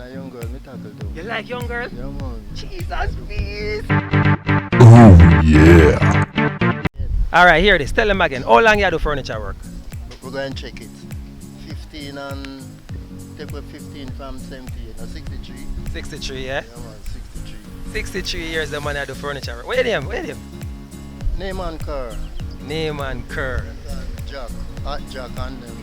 a young girl, me tackle too. You like young girl? Yeah, man. Jesus, please. Oh yeah. Alright, here it is. Tell them again. How long you do furniture work? We're going to check it. 15 and take away 15 from 78. 63. 63, yeah? Yeah, man, 63. 63 years the man I do furniture work. Where him? Where him? Name and car. Name and Kerr. Jack. Hot Jack and them.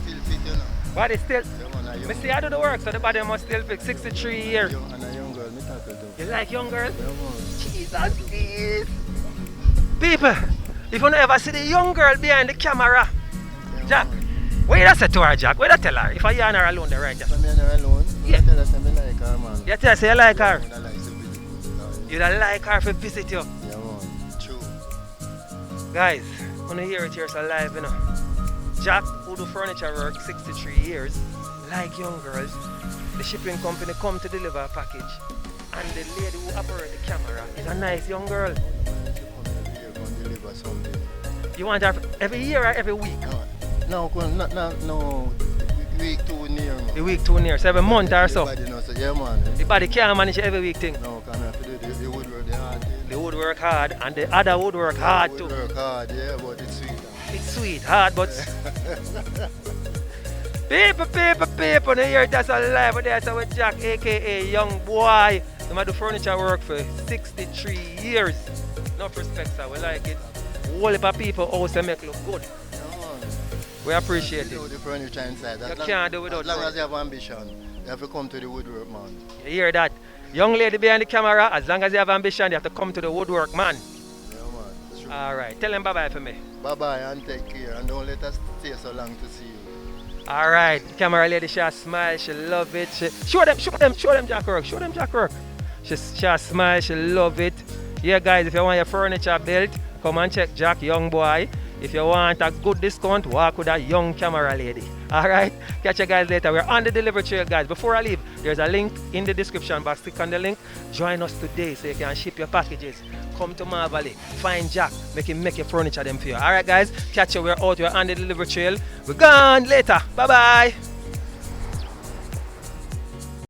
Still fit, you know. Body still. Yeah, man, a young Me see I do the work, so the body must still fit 63 years. And a young girl, me tackle too. You like young girl? Yeah, man. Jesus, please. People, if you never see the young girl behind the camera, Yeah, Jack, man. what you say to her, Jack? What you tell her? If I yarn her alone, the right? Come here alone. Yeah. I tell her I like her, man. You tell her, say you like her. I like to visit. You don't like her to visit you. Yeah, man. True. Guys, when you hear it here, so live, you know. Jack, who do furniture work 63 years, like young girls, the shipping company come to deliver a package, and the lady who operates the camera is a nice young girl. You want her every year or every week? No, no. Week too near, man. The week too near, so every month or so. Everybody knows, yeah, man. The body can't manage every week thing. No, can have to do the woodwork, the hard. They would work hard, and the other would work hard too. Work hard, yeah, but it's sweet. It's sweet, hard, but people, they hear that's a lie, but that's with Jack, aka Young Boy. They do furniture work for 63 years. No respect, sir, we like it. Whole heap of people also make look good. We appreciate it. Do the furniture inside. You can't do without as long as you have ambition, you have to come to the woodwork, man. You hear that? Young lady behind the camera, as long as you have ambition, you have to come to the woodwork, man. Yeah, man. True. Alright, tell them bye-bye for me. Bye-bye and take care, and don't let us stay so long to see you. Alright, camera lady, she smile, she love it. Show them Jack work, show them Jack work. She smile, she love it. Yeah, guys, if you want your furniture built, come and check Jack, Young Boy. If you want a good discount, walk with a young camera lady. Alright, catch you guys later. We're on the delivery trail, guys. Before I leave, there's a link in the description box. Click on the link, join us today so you can ship your packages. Come to Marvally, find Jack, make him make your furniture them for you. Alright guys, catch you, we're out, we're on the delivery trail. We're gone later. Bye bye.